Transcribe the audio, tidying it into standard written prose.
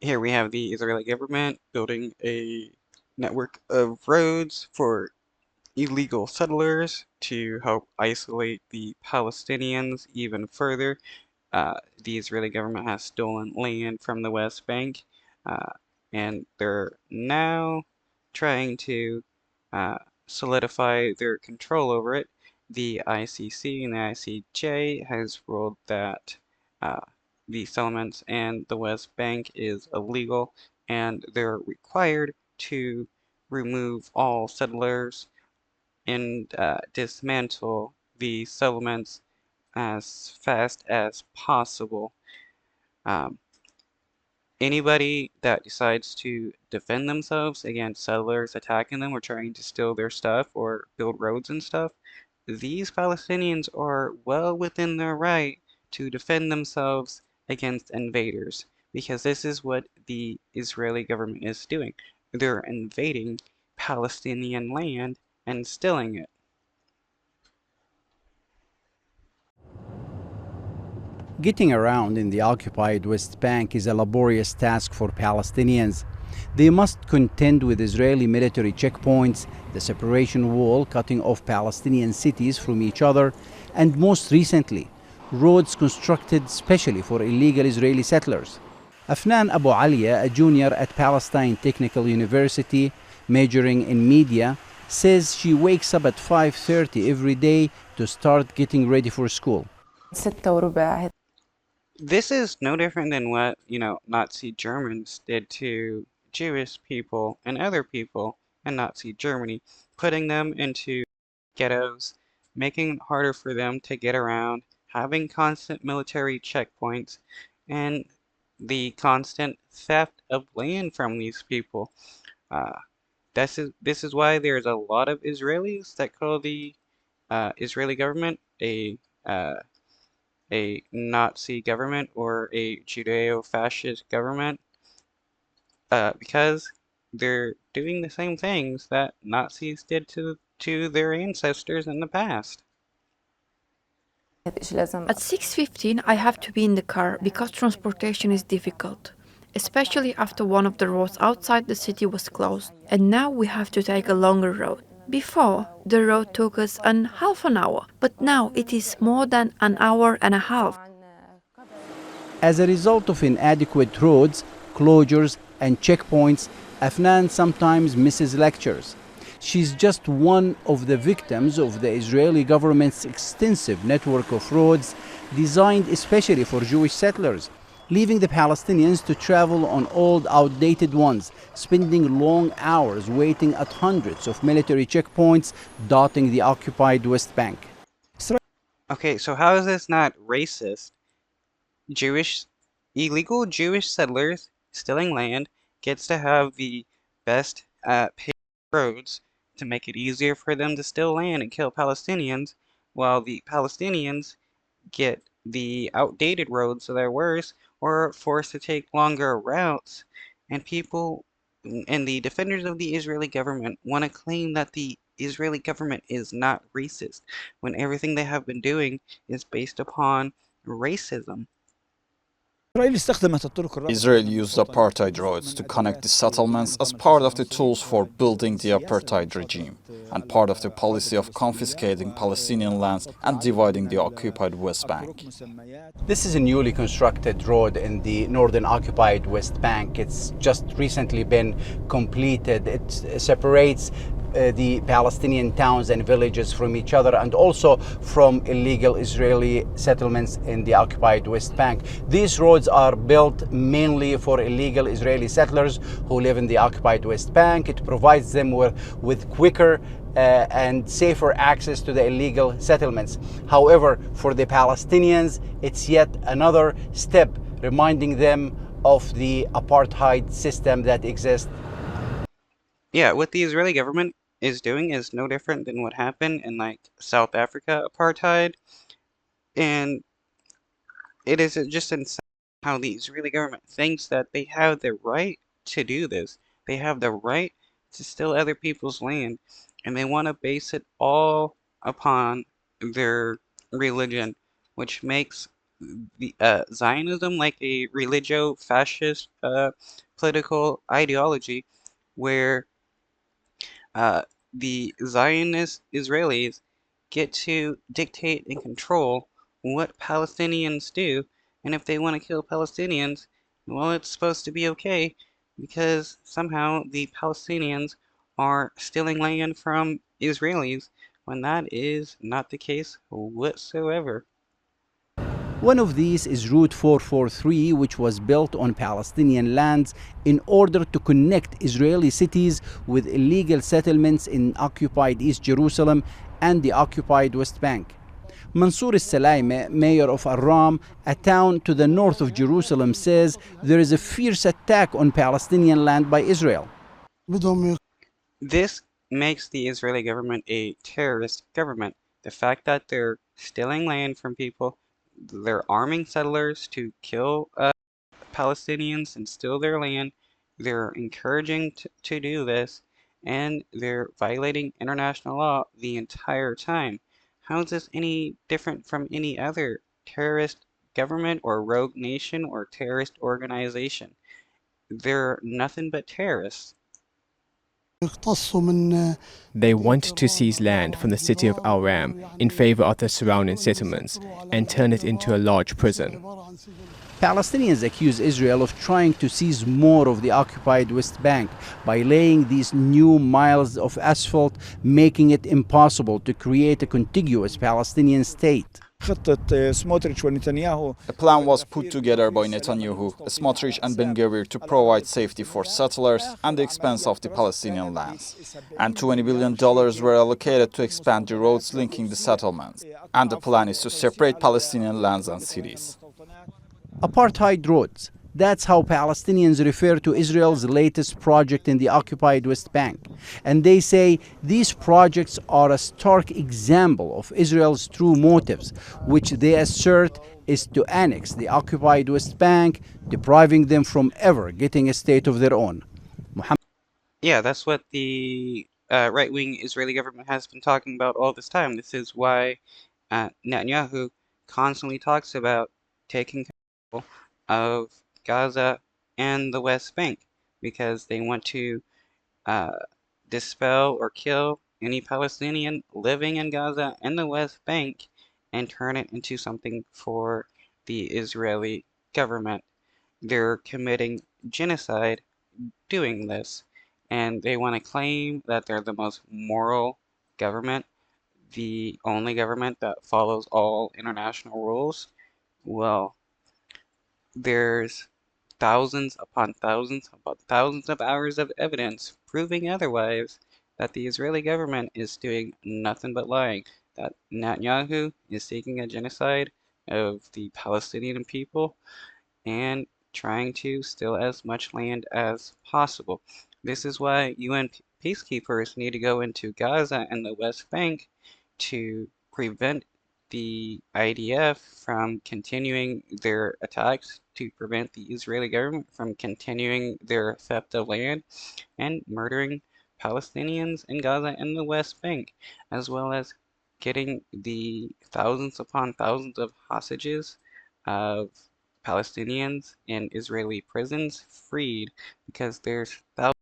Here we have the Israeli government building a network of roads for illegal settlers to help isolate the Palestinians even further. The Israeli government has stolen land from the West Bank, uh, and they're now trying to uh, solidify their control over it. The ICC and the ICJ has ruled that uh, the settlements and the West Bank is illegal, and they're required to remove all settlers and dismantle the settlements as fast as possible. Um, Anybody that decides to defend themselves against settlers attacking them or trying to steal their stuff or build roads and stuff, these Palestinians are well within their right to defend themselves against invaders, because this is what the Israeli government is doing. They're invading Palestinian land and stealing it. Getting around in the occupied West Bank is a laborious task for Palestinians. They must contend with Israeli military checkpoints, the separation wall cutting off Palestinian cities from each other, and most recently, roads constructed specially for illegal Israeli settlers. Afnan Abu Alia, a junior at Palestine Technical University, majoring in media, says she wakes up at 5:30 every day to start getting ready for school. This is no different than what, Nazi Germans did to Jewish people and other people in Nazi Germany, putting them into ghettos, making it harder for them to get around, having constant military checkpoints, and the constant theft of land from these people. Uh, this is why there's a lot of Israelis that call the Israeli government uh, a Nazi government or a Judeo-fascist government, because they're doing the same things that Nazis did to their ancestors in the past. At 6:15, I have to be in the car because transportation is difficult, especially after one of the roads outside the city was closed, and now we have to take a longer road. Before, the road took us half an hour, but now it is more than an hour and a half. As a result of inadequate roads, closures, and checkpoints, Afnan sometimes misses lectures. She's just one of the victims of the Israeli government's extensive network of roads designed especially for Jewish settlers, leaving the Palestinians to travel on old, outdated ones, spending long hours waiting at hundreds of military checkpoints dotting the occupied West Bank. Okay, so how is this not racist? Jewish, illegal Jewish settlers stealing land gets to have the best paved roads to make it easier for them to steal land and kill Palestinians, while the Palestinians get the outdated roads that are worse or are forced to take longer routes. And people and the defenders of the Israeli government want to claim that the Israeli government is not racist when everything they have been doing is based upon racism. Israel used apartheid roads to connect the settlements as part of the tools for building the apartheid regime and part of the policy of confiscating Palestinian lands and dividing the occupied West Bank. This is a newly constructed road in the northern occupied West Bank. It's just recently been completed. It separates the Palestinian towns and villages from each other and also from illegal Israeli settlements in the occupied West Bank. These roads are built mainly for illegal Israeli settlers who live in the occupied West Bank. It provides them with quicker and safer access to the illegal settlements. However, for the Palestinians, it's yet another step reminding them of the apartheid system that exists. Yeah, what the Israeli government is doing is no different than what happened in like South Africa apartheid, and it is just insane how the Israeli government thinks that they have the right to do this. They have the right to steal other people's land, and they want to base it all upon their religion, which makes the Zionism like a religio-fascist political ideology where uh, the Zionist Israelis get to dictate and control what Palestinians do, and if they want to kill Palestinians, well, it's supposed to be okay because somehow the Palestinians are stealing land from Israelis when that is not the case whatsoever. One of these is Route 443, which was built on Palestinian lands in order to connect Israeli cities with illegal settlements in occupied East Jerusalem and the occupied West Bank. Mansour al-Salaime, mayor of Aram, a town to the north of Jerusalem, says there is a fierce attack on Palestinian land by Israel. This makes the Israeli government a terrorist government. The fact that they're stealing land from people, they're arming settlers to kill Palestinians and steal their land, they're encouraging to do this, and they're violating international law the entire time. How is this any different from any other terrorist government or rogue nation or terrorist organization? They're nothing but terrorists. They want to seize land from the city of Al Ram in favor of the surrounding settlements and turn it into a large prison. Palestinians accuse Israel of trying to seize more of the occupied West Bank by laying these new miles of asphalt, making it impossible to create a contiguous Palestinian state. A plan was put together by Netanyahu, Smotrich and Ben-Gvir to provide safety for settlers at the expense of the Palestinian lands. And $20 billion were allocated to expand the roads linking the settlements. And the plan is to separate Palestinian lands and cities. Apartheid roads. That's how Palestinians refer to Israel's latest project in the occupied West Bank. And they say these projects are a stark example of Israel's true motives, which they assert is to annex the occupied West Bank, depriving them from ever getting a state of their own. Yeah, that's what the right-wing Israeli government has been talking about all this time. This is why Netanyahu constantly talks about taking control of Gaza and the West Bank because they want to uh, dispel or kill any Palestinian living in Gaza and the West Bank and turn it into something for the Israeli government. They're committing genocide doing this, and they want to claim that they're the most moral government, the only government that follows all international rules. Well, there's thousands upon thousands of hours of evidence proving otherwise that the Israeli government is doing nothing but lying, that Netanyahu is seeking a genocide of the Palestinian people and trying to steal as much land as possible. This is why UN peacekeepers need to go into Gaza and the West Bank to prevent the IDF from continuing their attacks, to prevent the Israeli government from continuing their theft of land and murdering Palestinians in Gaza and the West Bank, as well as getting the thousands upon thousands of hostages of Palestinians in Israeli prisons freed because there's thousands